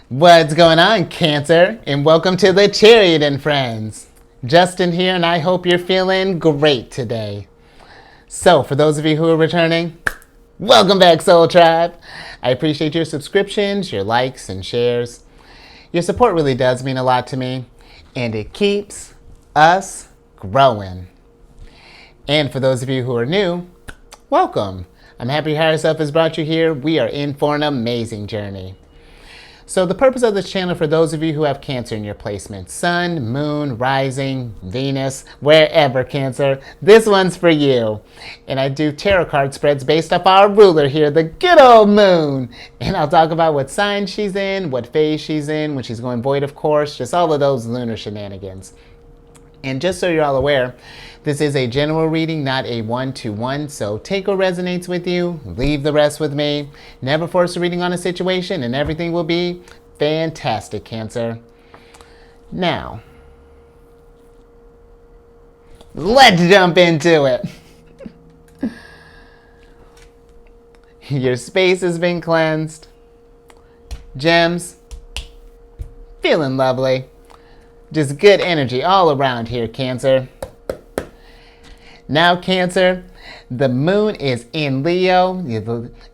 What's going on, Cancer? And welcome to the Chariot Friends. Justin here, and I hope you're feeling great today. So, for those of you who are returning, welcome back, Soul Tribe. I appreciate your subscriptions, your likes, and shares. Your support really does mean a lot to me, and it keeps us growing. And for those of you who are new, welcome. I'm happy Higher Self has brought you here. We are in for an amazing journey. So the purpose of this channel, for those of you who have Cancer in your placement, Sun, Moon, Rising, Venus, wherever, Cancer, this one's for you. And I do tarot card spreads based off our ruler here, the good old Moon. And I'll talk about what sign she's in, what phase she's in, when she's going void, of course, just all of those lunar shenanigans. And just so you're all aware, this is a general reading, not a one-to-one, so take what resonates with you, leave the rest with me. Never force a reading on a situation, and everything will be fantastic, Cancer. Now, let's jump into it. Your space has been cleansed. Gems, feeling lovely. Just good energy all around here, Cancer. Now, Cancer, the moon is in Leo,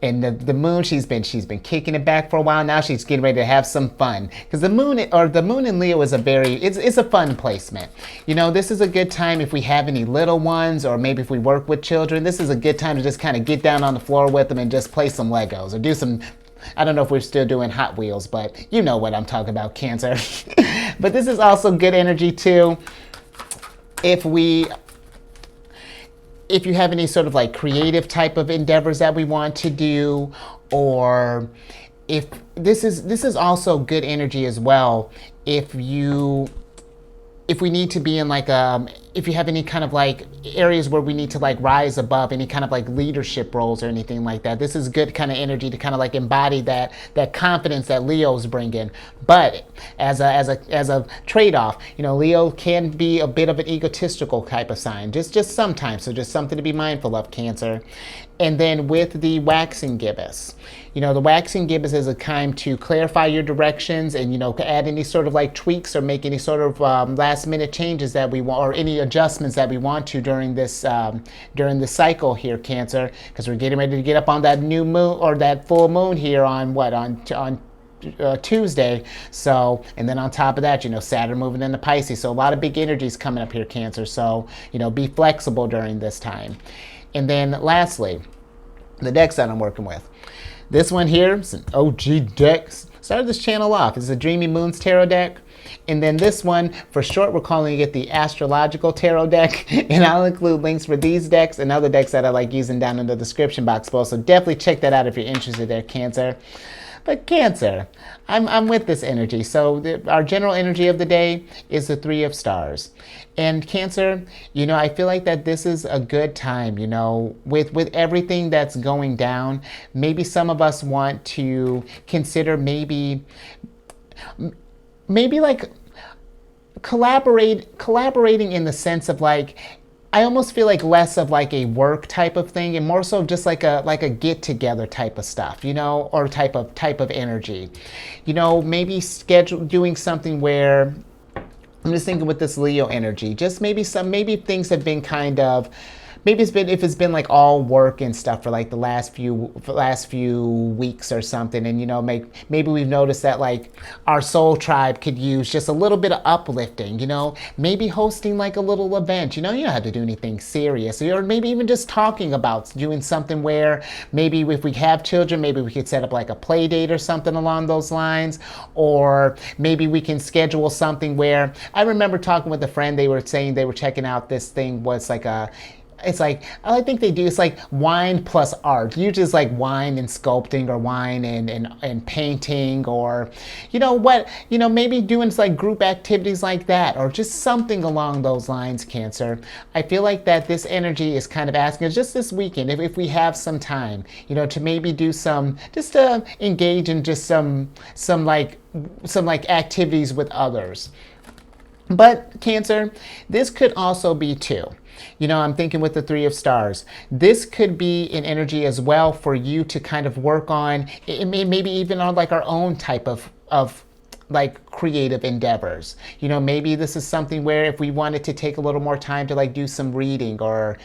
and the moon, she's been kicking it back for a while. Now she's getting ready to have some fun, because the moon in Leo is it's a fun placement. You know, this is a good time if we have any little ones, or maybe if we work with children. This is a good time to just kind of get down on the floor with them and just play some Legos or do some. I don't know if we're still doing Hot Wheels, but you know what I'm talking about, Cancer. But this is also good energy too if you have any sort of like creative type of endeavors that we want to do, or if this is also good energy as well if we need to be in like if you have any kind of like areas where we need to like rise above any kind of like leadership roles or anything like that. This is good kind of energy to kind of like embody that confidence that Leo's bringing. But as a trade-off, you know, Leo can be a bit of an egotistical type of sign, just sometimes. So just something to be mindful of, Cancer. And then with the waxing gibbous, you know, the waxing gibbous is a time to clarify your directions and, you know, add any sort of like tweaks or make any sort of last minute changes that we want, or any adjustments that we want to during this cycle here, Cancer, because we're getting ready to get up on that new moon or that full moon here on Tuesday. So, and then on top of that, you know, Saturn moving into Pisces. So a lot of big energies coming up here, Cancer. So, you know, be flexible during this time. And then lastly, the decks that I'm working with. This one here is an OG deck. Started this channel off. It's a Dreamy Moons Tarot deck. And then this one, for short, we're calling it the Astrological Tarot deck. And I'll include links for these decks and other decks that I like using down in the description box below. So definitely check that out if you're interested there, Cancer. But Cancer, I'm with this energy. So our general energy of the day is the Three of Stars. And Cancer, you know, I feel like that this is a good time, you know, with everything that's going down. Maybe some of us want to consider maybe like collaborating in the sense of like, I almost feel like less of like a work type of thing and more so just like a get together type of stuff, you know, or type of energy. You know, maybe doing something where, I'm just thinking with this Leo energy, just maybe things have been kind of, maybe if it's been like all work and stuff for like the last few weeks or something, and you know, maybe we've noticed that like our soul tribe could use just a little bit of uplifting, you know, maybe hosting like a little event, you don't have to do anything serious, or maybe even just talking about doing something where maybe if we have children, maybe we could set up like a play date or something along those lines, or maybe we can schedule something where, I remember talking with a friend, they were saying they were checking out this thing, was like it's like, I think they do, it's like wine plus art. Usually it's like wine and sculpting, or wine and painting, or, you know what, you know, maybe doing like group activities like that, or just something along those lines, Cancer. I feel like that this energy is kind of asking us just this weekend, if we have some time, you know, to maybe do just to engage in just some activities with others. But Cancer, this could also be too. I'm thinking with the Three of Stars. This could be an energy as well for you to kind of work on, maybe even on like our own type of like creative endeavors. Maybe this is something where if we wanted to take a little more time to like do some reading or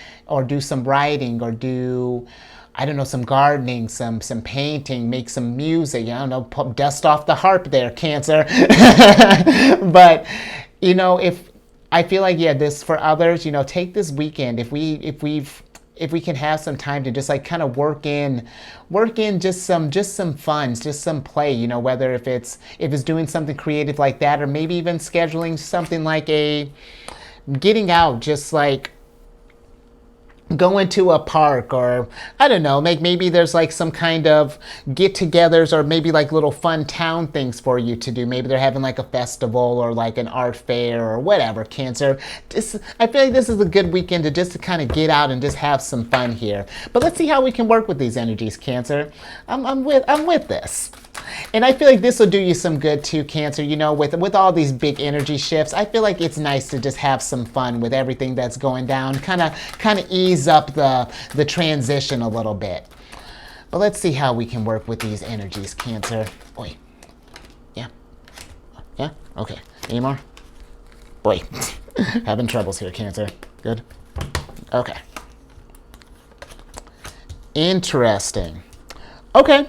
do some writing or do, I don't know, some gardening, some painting, make some music, I don't know, dust off the harp there, Cancer. But, if I feel like, yeah, this for others, take this weekend. If we can have some time to just like kind of work in just some fun, just some play, whether if it's doing something creative like that, or maybe even scheduling something like getting out, just like going to a park, or I don't know, maybe there's like some kind of get-togethers or maybe like little fun town things for you to do. Maybe they're having like a festival or like an art fair or whatever, Cancer. I feel like this is a good weekend to kind of get out and just have some fun here. But let's see how we can work with these energies, Cancer. I'm with this. And I feel like this will do you some good too, Cancer. With all these big energy shifts, I feel like it's nice to just have some fun with everything that's going down, kind of ease up the transition a little bit. But let's see how we can work with these energies, Cancer. Oi. Yeah. Yeah? Okay. Any more? Boy. Having troubles here, Cancer. Good? Okay. Interesting. Okay.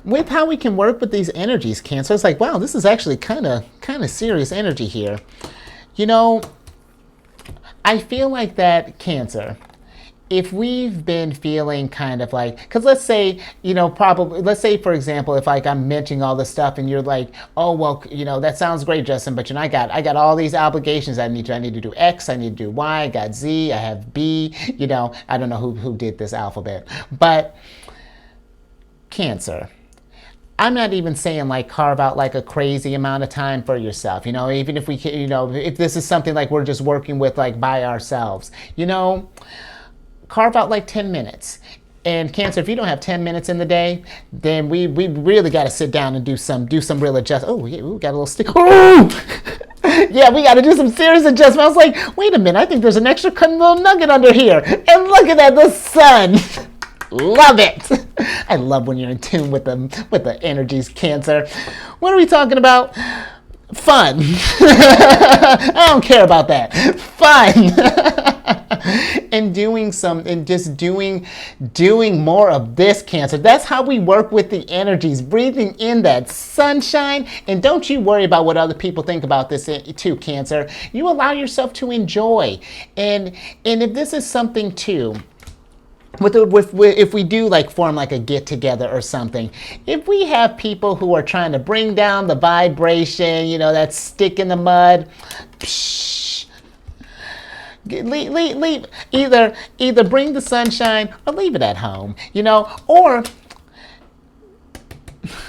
With how we can work with these energies, Cancer, it's like, wow, this is actually kind of serious energy here. I feel like that, Cancer, if we've been feeling kind of like, because let's say, let's say, for example, if like I'm mentioning all this stuff and you're like, oh, well, that sounds great, Justin, but I got all these obligations I need to do X, I need to do Y, I got Z, I have B, I don't know who did this alphabet, but Cancer, I'm not even saying like carve out like a crazy amount of time for yourself, even if we can, if this is something like we're just working with like by ourselves, carve out like 10 minutes. And Cancer, if you don't have 10 minutes in the day, then we really got to sit down and do some real adjustment. Oh, yeah, we got a little stick. Oh! Yeah, we got to do some serious adjustment. I was like, wait a minute, I think there's an extra little nugget under here. And look at that, the sun. Love it. I love when you're in tune with the energies, Cancer. What are we talking about? Fun. I don't care about that. Fun. And doing more of this, Cancer. That's how we work with the energies, breathing in that sunshine. And don't you worry about what other people think about this too, Cancer. You allow yourself to enjoy. And if this is something too, if we do like form like a get together or something, if we have people who are trying to bring down the vibration, that stick in the mud, leave either bring the sunshine or leave it at home, or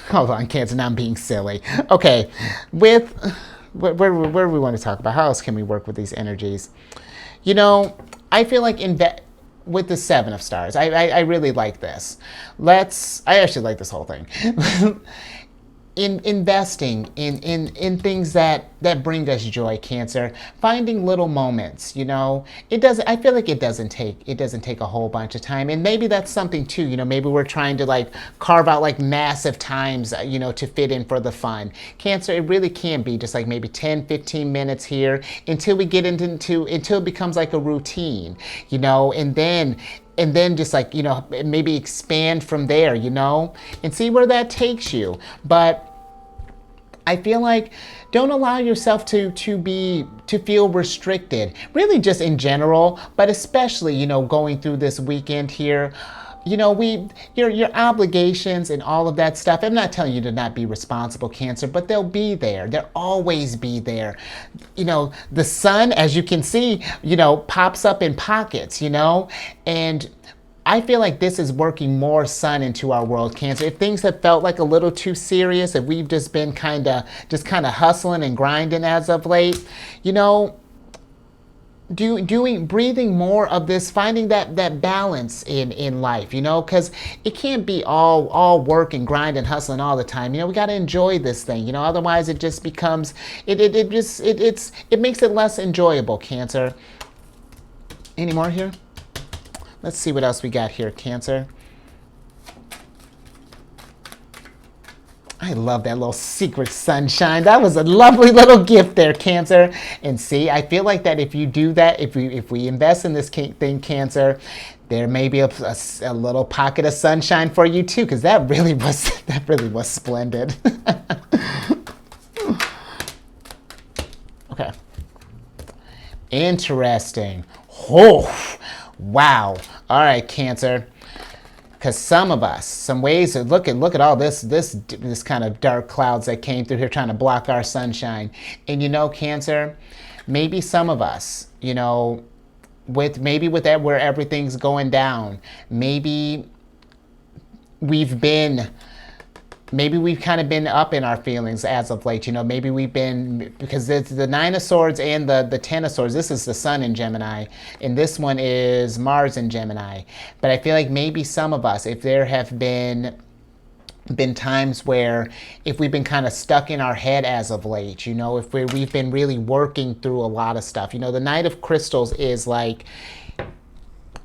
hold on, Cancer, now I'm being silly. Okay, where we want to talk about, how else can we work with these energies? I feel like with the Seven of Stars, I really like this. I actually like this whole thing. In investing in things that bring us joy, Cancer, finding little moments, I feel like it doesn't take a whole bunch of time. And maybe that's something too, maybe we're trying to like carve out like massive times, to fit in for the fun. Cancer, it really can be just like maybe 10-15 minutes here until we get until it becomes like a routine, and then just like, maybe expand from there, and see where that takes you. But I feel like don't allow yourself to feel restricted, really just in general, but especially, going through this weekend here. Your obligations and all of that stuff, I'm not telling you to not be responsible, Cancer, but they'll be there. They'll always be there. The sun, as you can see, pops up in pockets, and I feel like this is working more sun into our world, Cancer. If things have felt like a little too serious, if we've just been kind of hustling and grinding as of late, breathing more of this, finding that balance in life, because it can't be all work and grind and hustling all the time. We got to enjoy this thing, otherwise it just becomes it makes it less enjoyable, Cancer. Any more here? Let's see what else we got here, Cancer. I love that little secret sunshine. That was a lovely little gift there, Cancer. And see, I feel like that if you do that, if we invest in this thing, Cancer, there may be a little pocket of sunshine for you too, because that really was splendid. Okay. Interesting. Oh, wow. All right, Cancer. Because some of us, some ways to look at all this kind of dark clouds that came through here trying to block our sunshine. And Cancer, maybe some of us, with that where everything's going down, maybe we've kind of been up in our feelings as of late. Maybe we've been, because it's the Nine of Swords and the Ten of Swords. This is the Sun in Gemini, and this one is Mars in Gemini. But I feel like maybe some of us, if there have been times where if we've been kind of stuck in our head as of late, if we've been really working through a lot of stuff. The Knight of Crystals is like,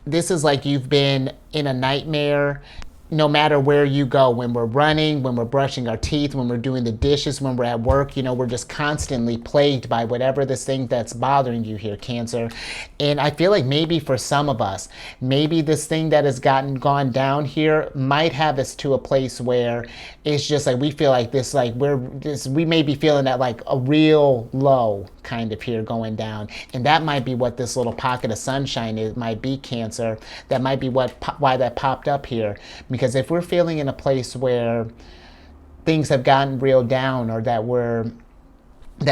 this is like you've been in a nightmare. No matter where you go, when we're running, when we're brushing our teeth, when we're doing the dishes, when we're at work, we're just constantly plagued by whatever this thing that's bothering you here, Cancer. And I feel like maybe for some of us, maybe this thing that has gone down here might have us to a place where it's just like we feel like this, like we may be feeling that like a real low kind of here going down. And that might be what this little pocket of sunshine might be, Cancer. That might be why that popped up here. Because if we're feeling in a place where things have gotten real down, or that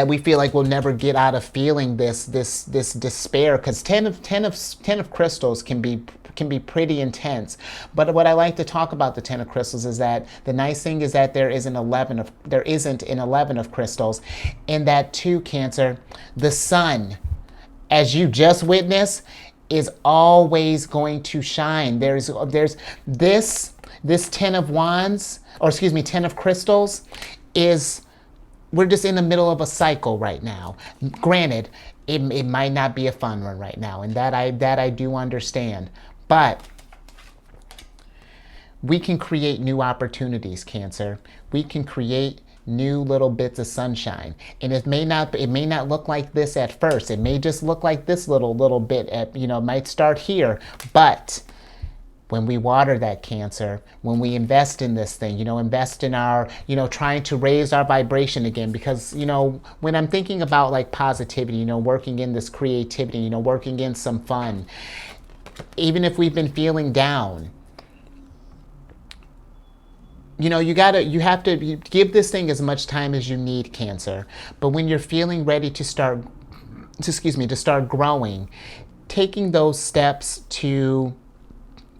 we feel like we'll never get out of feeling this despair, because ten of crystals can be pretty intense. But what I like to talk about the Ten of Crystals is that the nice thing is that there isn't an 11 of crystals, and that too, Cancer, the Sun, as you just witnessed, is always going to shine. There's this 10 of wands, or excuse me, 10 of crystals, we're just in the middle of a cycle right now. Granted, it might not be a fun one right now, and that I do understand. But we can create new opportunities, Cancer. We can create new little bits of sunshine, and it may not look like this at first. It may just look like this little bit might start here, but when we water that, Cancer, when we invest in this thing, invest in our, trying to raise our vibration again, because, when I'm thinking about like positivity, working in this creativity, working in some fun, even if we've been feeling down, you have to give this thing as much time as you need, Cancer. But when you're feeling ready to start growing, taking those steps to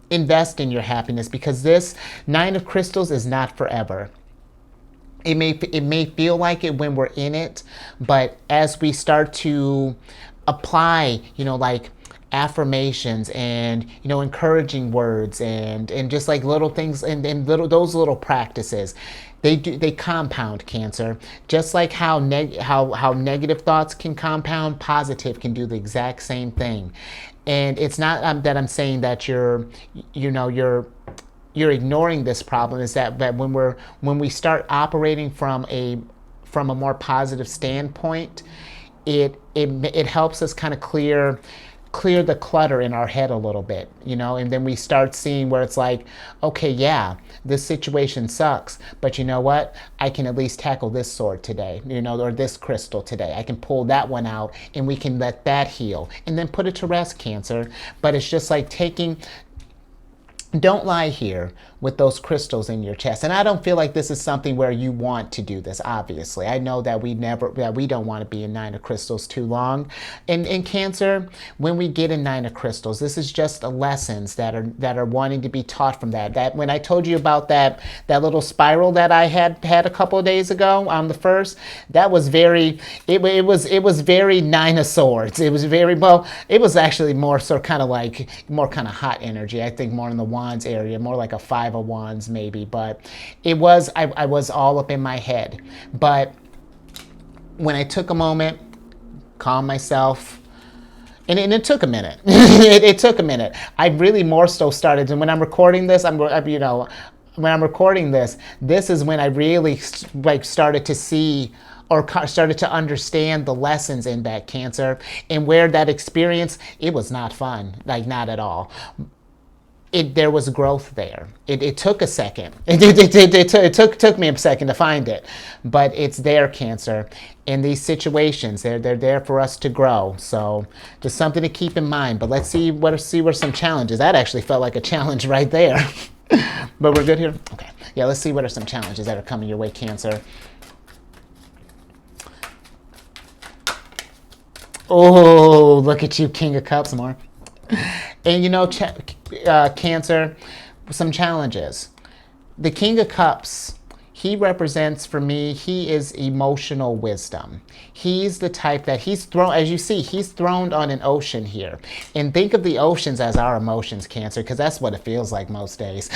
invest in your happiness, because this Nine of Crystals is not forever. It may feel like it when we're in it, but as we start to apply, like affirmations and encouraging words and just like little things and those little practices, they compound, Cancer. Just like how negative thoughts can compound, positive can do the exact same thing. And it's not that I'm saying that you're ignoring this problem. Is that when we start operating from a more positive standpoint, it helps us kind of clear the clutter in our head a little bit, and then we start seeing where it's like, okay, yeah, this situation sucks, but you know what? I can at least tackle this sword today, or this crystal today. I can pull that one out, and we can let that heal, and then put it to rest, Cancer. But it's just like don't lie here. with those crystals in your chest. And I don't feel like this is something where you want to do this, obviously. I know that we don't want to be in Nine of Crystals too long. In Cancer, when we get in Nine of Crystals, this is just lessons that are wanting to be taught from that. That when I told you about that little spiral that I had a couple of days ago on the first, that was very it was very Nine of Swords. It was very, well, it was actually more sort of kind of like more kind of hot energy. I think more in the Wands area, more like a Five of Wands maybe, but it was I was all up in my head. But when I took a moment, calm myself, and it took a minute. It took a minute. I really more so started, and when I'm recording this, when I'm recording this, this is when I really like started to see or started to understand the lessons in that, Cancer, and where that experience, it was not fun, like not at all. There was growth there. It took a second. It took me a second to find it, but it's there, Cancer. In these situations, they're there for us to grow. So just something to keep in mind. But let's see where some challenges. That actually felt like a challenge right there. But we're good here? Okay. Yeah, let's see what are some challenges that are coming your way, Cancer. Oh, look at you, King of Cups, more. And Cancer, some challenges. The King of Cups, he represents, for me, he is emotional wisdom. He's the type that he's thrown, as you see, he's thrown on an ocean here. And think of the oceans as our emotions, Cancer, because that's what it feels like most days.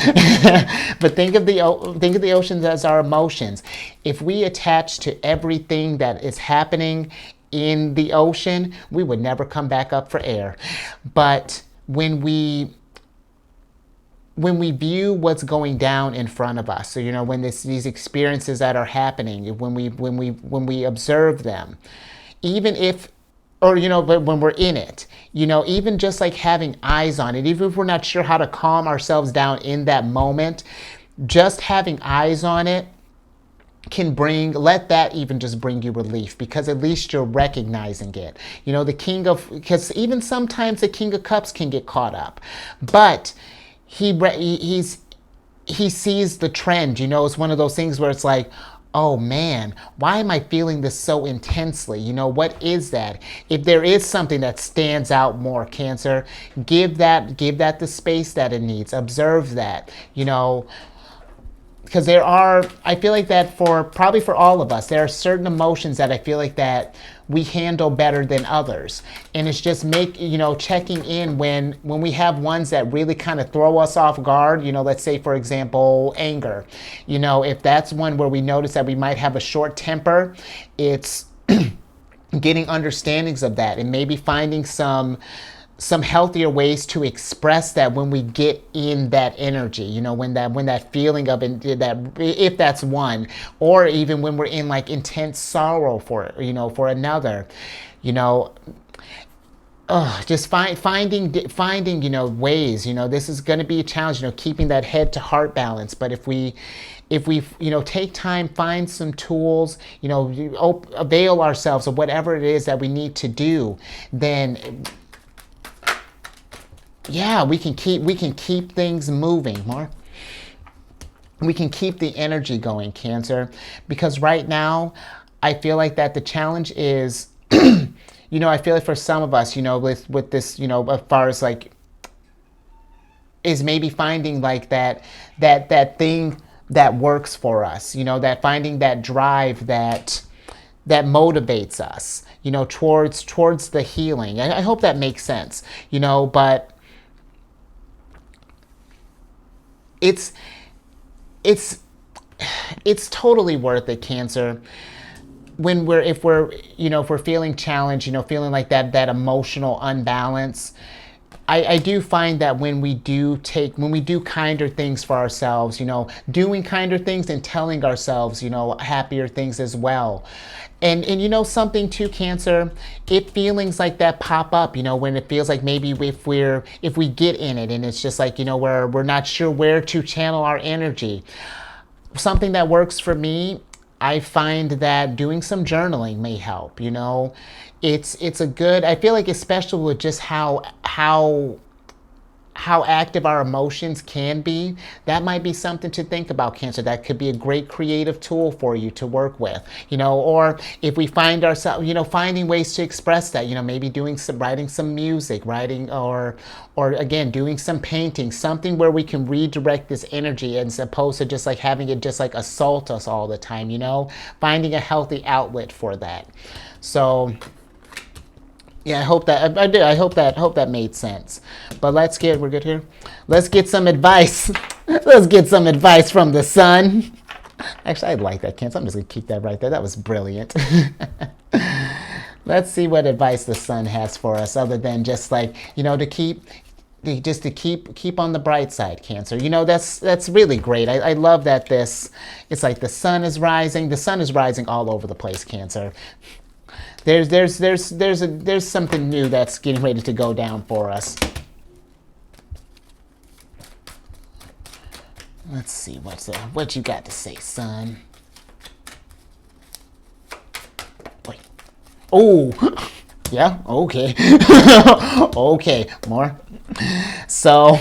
But think of the oceans as our emotions. If we attach to everything that is happening in the ocean, we would never come back up for air. But when we view what's going down in front of us, so when these experiences that are happening, when we observe them, even if, or but when we're in it, even just like having eyes on it, even if we're not sure how to calm ourselves down in that moment, just having eyes on it can let that even just bring you relief, because at least you're recognizing it. Because even sometimes the King of Cups can get caught up, but he sees the trend. It's one of those things where it's like, oh man, why am I feeling this so intensely? What is that? If there is something that stands out more, Cancer, give that the space that it needs. Observe that, because I feel like that probably for all of us, there are certain emotions that I feel like that we handle better than others. And it's just checking in when we have ones that really kind of throw us off guard, let's say, for example, anger. If that's one where we notice that we might have a short temper, it's getting understandings of that and maybe finding some healthier ways to express that when we get in that energy, when that feeling of that, if that's one, or even when we're in like intense sorrow for another, just finding ways. This is going to be a challenge, keeping that head to heart balance. But if we take time, find some tools, avail ourselves of whatever it is that we need to do, then yeah, we can keep things moving, Mark. We can keep the energy going, Cancer, because right now I feel like that the challenge is, I feel like for some of us, with this, as far as like, is maybe finding like that thing that works for us, that finding that drive that motivates us, towards the healing. I hope that makes sense, but it's totally worth it, Cancer. If we're feeling challenged, feeling like that emotional unbalance, I do find that when we do kinder things for ourselves, doing kinder things and telling ourselves, happier things as well. And something too, Cancer, if feelings like that pop up, when it feels like maybe if we get in it and it's just like, we're not sure where to channel our energy. Something that works for me, I find that doing some journaling may help, It's a good, I feel like, especially with just how how active our emotions can be, that might be something to think about, Cancer. That could be a great creative tool for you to work with, or if we find ourselves, finding ways to express that, maybe writing some music, writing, or again, doing some painting, something where we can redirect this energy as opposed to just like having it just like assault us all the time, finding a healthy outlet for that. So, yeah, I hope that I did. I hope that made sense. But we're good here. Let's get some advice. Let's get some advice from the sun. Actually, I like that, Cancer. I'm just gonna keep that right there. That was brilliant. Let's see what advice the sun has for us, other than just like, to keep on the bright side, Cancer. That's really great. I love that it's like the sun is rising. The sun is rising all over the place, Cancer. There's something new that's getting ready to go down for us. Let's see what you got to say, son. Wait. Oh, yeah. Okay. Okay. More. So.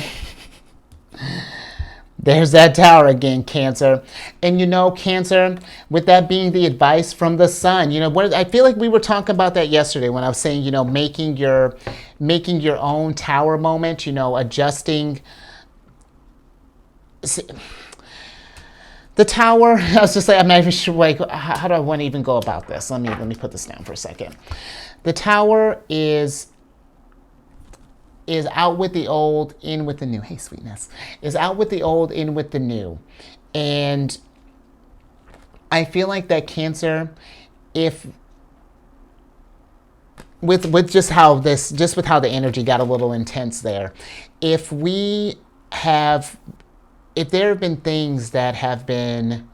There's that tower again, Cancer. And Cancer, with that being the advice from the sun, I feel like we were talking about that yesterday when I was saying, making your own tower moment, adjusting. The tower, I was just like, I'm not even sure, like, how do I want to even go about this? Let me put this down for a second. The tower is out with the old, in with the new. Hey, sweetness. Is out with the old, in with the new. And I feel like that, Cancer, if with just with how the energy got a little intense there, if there have been things that have been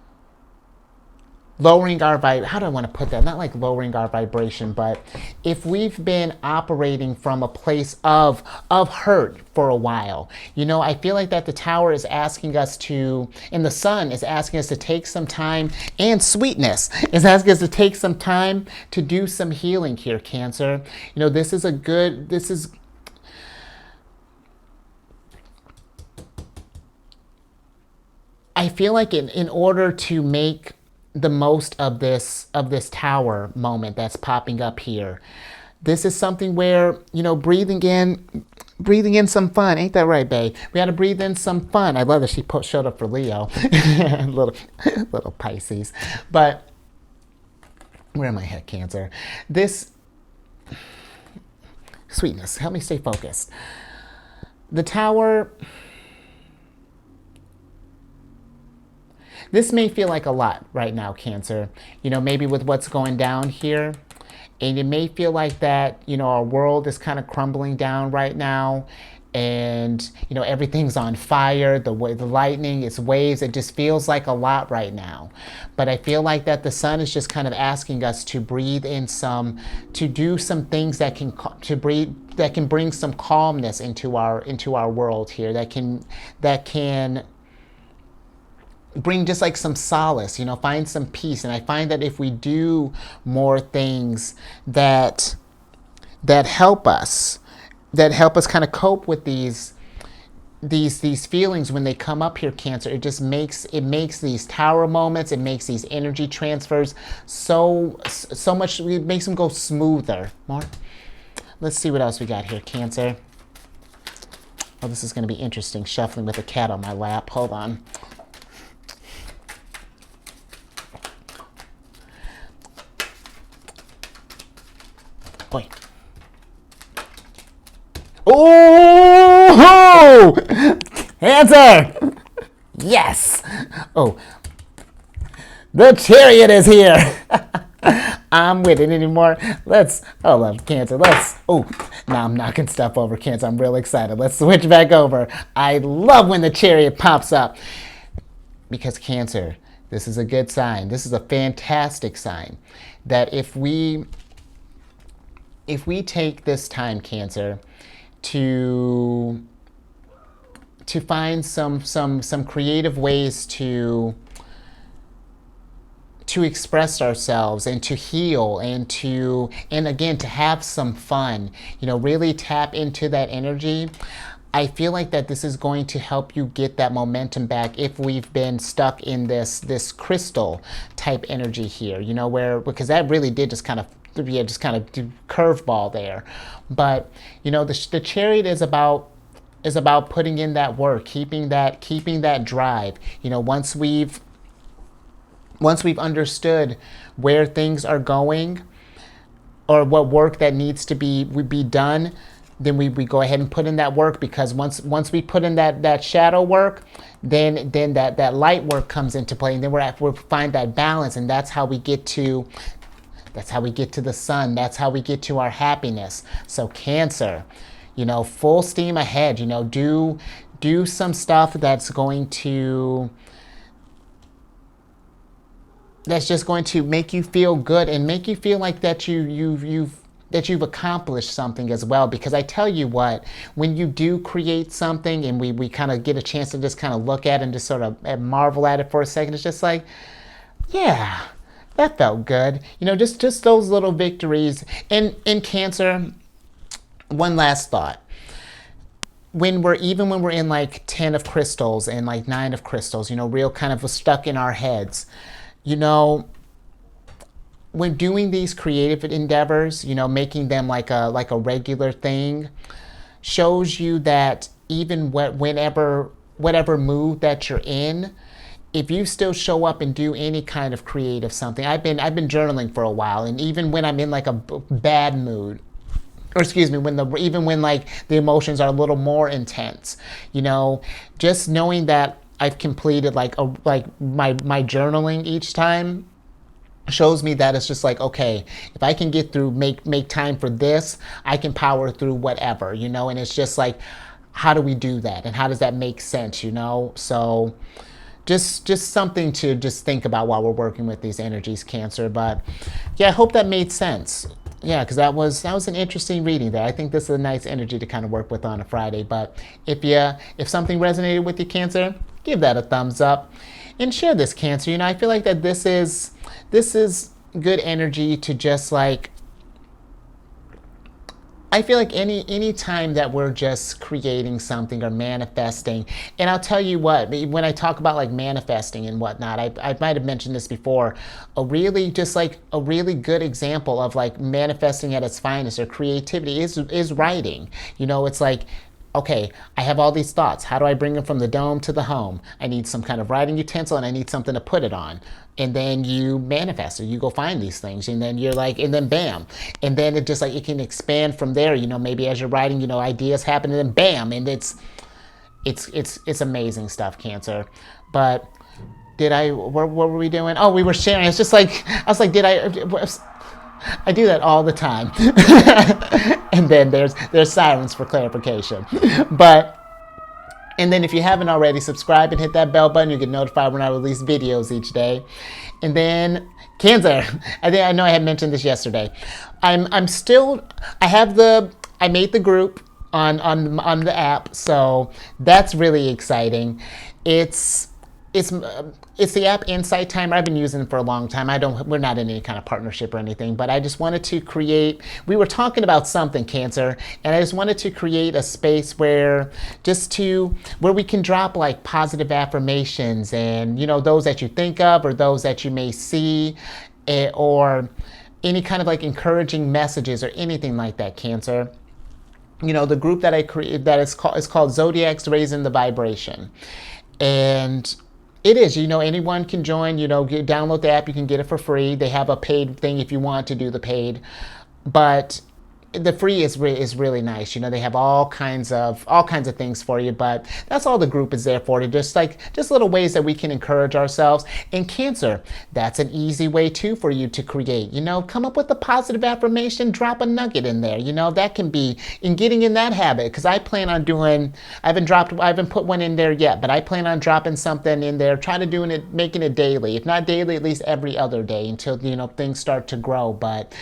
lowering our how do I want to put that? Not like lowering our vibration, but if we've been operating from a place of hurt for a while, I feel like that the tower is asking us to, and the sun is asking us to take some time, and sweetness is asking us to take some time to do some healing here, Cancer. I feel like in order to make the most of this tower moment that's popping up here, this is something where, breathing in some fun. Ain't that right, babe? We got to breathe in some fun. I love that she showed up for Leo. little Pisces. But where am I at, Cancer? This sweetness, help me stay focused. The tower. This may feel like a lot right now, Cancer, maybe with what's going down here. And it may feel like that, our world is kind of crumbling down right now. And, everything's on fire, the lightning, it's waves. It just feels like a lot right now. But I feel like that the sun is just kind of asking us to breathe in to do some things that can bring some calmness into our world here, that can bring just like some solace, find some peace. And I find that if we do more things that help us kind of cope with these feelings when they come up here, Cancer, it makes these tower moments, it makes these energy transfers so much, it makes them go smoother. More. Let's see what else we got here, Cancer. Oh, this is going to be interesting, shuffling with a cat on my lap. Hold on. Boy. Oh! Answer! Yes! Oh. The Chariot is here! I'm with it anymore. Cancer. Now I'm knocking stuff over, Cancer. I'm real excited. Let's switch back over. I love when the Chariot pops up. Because, Cancer, this is a good sign. This is a fantastic sign. That if we take this time, Cancer, to find some creative ways to express ourselves and to heal and again to have some fun, really tap into that energy, I feel like that this is going to help you get that momentum back if we've been stuck in this crystal type energy here, where, because that really did just kind of, just kind of do curveball there. But, the chariot is about putting in that work, keeping that drive. Once we've understood where things are going, or what work that needs to be done, then we go ahead and put in that work, because once we put in that shadow work, then that light work comes into play, and then we'll find that balance, and that's how we get to the sun. That's how we get to our happiness. So Cancer, full steam ahead. Do some stuff that's just going to make you feel good, and make you feel like that you've accomplished something as well. Because I tell you what, when you do create something, and we kind of get a chance to just kind of look at it and just sort of marvel at it for a second, it's just like, yeah, that felt good. Just those little victories. And in Cancer, one last thought. When we're in like 10 of crystals and like 9 of crystals, real kind of stuck in our heads, when doing these creative endeavors, making them like a regular thing, shows you that even whatever mood that you're in, if you still show up and do any kind of creative something. I've been journaling for a while, and even when I'm in like a bad mood, or excuse me, even when like the emotions are a little more intense, just knowing that I've completed like my journaling each time shows me that it's just like, okay, if I can get through, make time for this, I can power through whatever, and it's just like, how do we do that, and how does that make sense, So just something to just think about while we're working with these energies, Cancer. But yeah, I hope that made sense. Yeah, because that was an interesting reading there. I think this is a nice energy to kind of work with on a Friday. But if something resonated with you, Cancer, give that a thumbs up and share this, Cancer. I feel like that this is good energy to just like, I feel like any time that we're just creating something or manifesting, and I'll tell you what, when I talk about like manifesting and whatnot, I might have mentioned this before, a really good example of like manifesting at its finest or creativity is writing. It's like, okay, I have all these thoughts. How do I bring them from the dome to the home? I need some kind of writing utensil, and I need something to put it on. And then you manifest it. You go find these things, and then you're like, and then bam. And then it just like, it can expand from there. Maybe as you're writing, ideas happen, and then bam. And it's amazing stuff, Cancer. But what were we doing? Oh, we were sharing. It's just like, I was like, I do that all the time. And then there's silence for clarification. And then if you haven't already, subscribe and hit that bell button. You get notified when I release videos each day. And then Cancer, I know I had mentioned this yesterday. I made the group on the app, so that's really exciting. It's the app Insight Timer. I've been using it for a long time. We're not in any kind of partnership or anything, but I just wanted to create, we were talking about something, Cancer, and I just wanted to create a space where we can drop like positive affirmations and, those that you think of or those that you may see, or any kind of like encouraging messages or anything like that, Cancer. The group that I created, that is called Zodiac's Raising the Vibration. And it is, anyone can join, download the app, you can get it for free. They have a paid thing if you want to do the paid, but the free is really nice. They have all kinds of things for you, but that's all the group is there for, to just little ways that we can encourage ourselves. And Cancer, that's an easy way too for you to create. Come up with a positive affirmation, drop a nugget in there. That can be in getting in that habit, because I plan on doing, I haven't put one in there yet, but I plan on dropping something in there, making it daily. If not daily, at least every other day until, things start to grow. But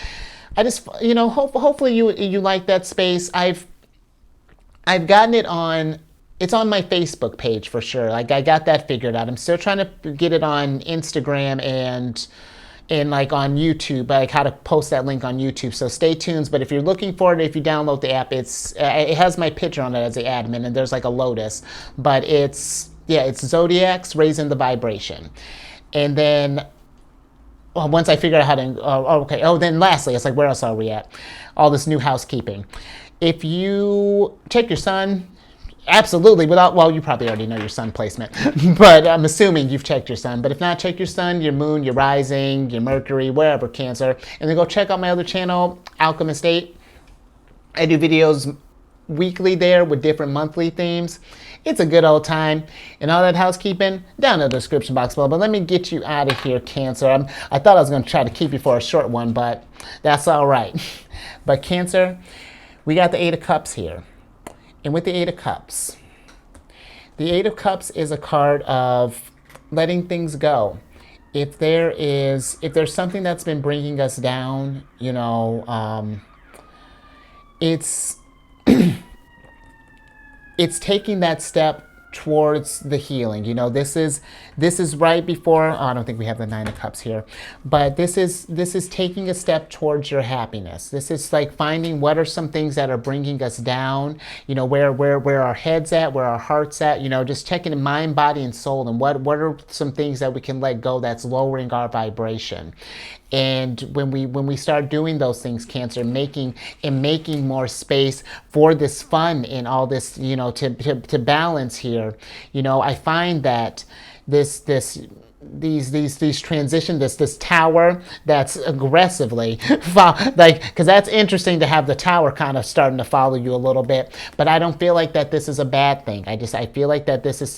I just, hopefully you like that space. I've gotten it on, it's on my Facebook page for sure. Like, I got that figured out. I'm still trying to get it on Instagram and like on YouTube, like how to post that link on YouTube. So stay tuned. But if you're looking for it, if you download the app, it has my picture on it as the admin, and there's like a lotus. But it's Zodiacs raising the vibration, and then once I figure out how to, okay. Oh, then lastly, it's like, where else are we at? All this new housekeeping. If you check your sun, absolutely, well, you probably already know your sun placement, but I'm assuming you've checked your sun. But if not, check your sun, your moon, your rising, your Mercury, wherever, Cancer. And then go check out my other channel, Alchemist 8. I do videos weekly there with different monthly themes. It's a good old time. And all that housekeeping, down in the description box below. But let me get you out of here, Cancer. I thought I was going to try to keep you for a short one, but that's all right. But Cancer, we got the Eight of Cups here. And with the Eight of Cups is a card of letting things go. If there's something that's been bringing us down, it's it's taking that step towards the healing. This is right before, I don't think we have the Nine of Cups here, but this is taking a step towards your happiness. This is like finding what are some things that are bringing us down, where our head's at, where our heart's at, just checking in mind, body, and soul, and what are some things that we can let go that's lowering our vibration. And when we start doing those things, Cancer, making more space for this fun and all this, to balance here, I find that these transition, this tower that's aggressively because that's interesting to have the tower kind of starting to follow you a little bit, but I don't feel like that this is a bad thing. I feel like that this is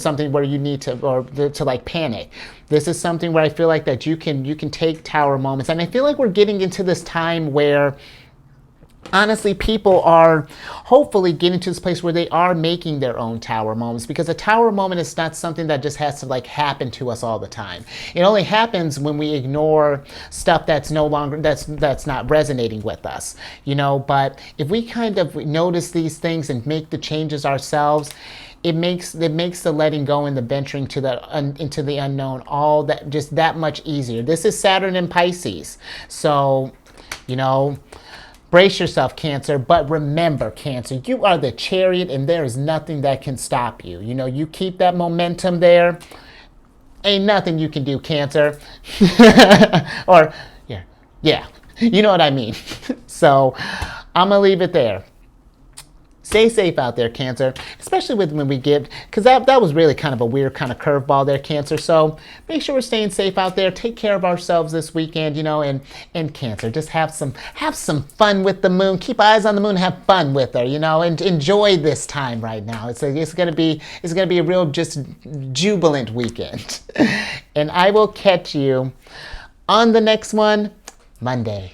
something where you need to like panic. This is something where I feel like that you can take tower moments, and I feel like we're getting into this time where honestly, people are hopefully getting to this place where they are making their own tower moments, because a tower moment is not something that just has to like happen to us all the time. It only happens when we ignore stuff that's no longer, that's not resonating with us, but if we kind of notice these things and make the changes ourselves, it makes the letting go and the venturing into the unknown all that just that much easier. This is Saturn in Pisces, so brace yourself, Cancer, but remember, Cancer, you are the Chariot, and there is nothing that can stop you. You keep that momentum there. Ain't nothing you can do, Cancer. Or, yeah, you know what I mean. So, I'm going to leave it there. Stay safe out there, Cancer, especially when we get, because that was really kind of a weird kind of curveball there, Cancer. So make sure we're staying safe out there. Take care of ourselves this weekend, and Cancer, just have some fun with the moon. Keep eyes on the moon, have fun with her, and enjoy this time right now. It's gonna be a real just jubilant weekend. And I will catch you on the next one Monday.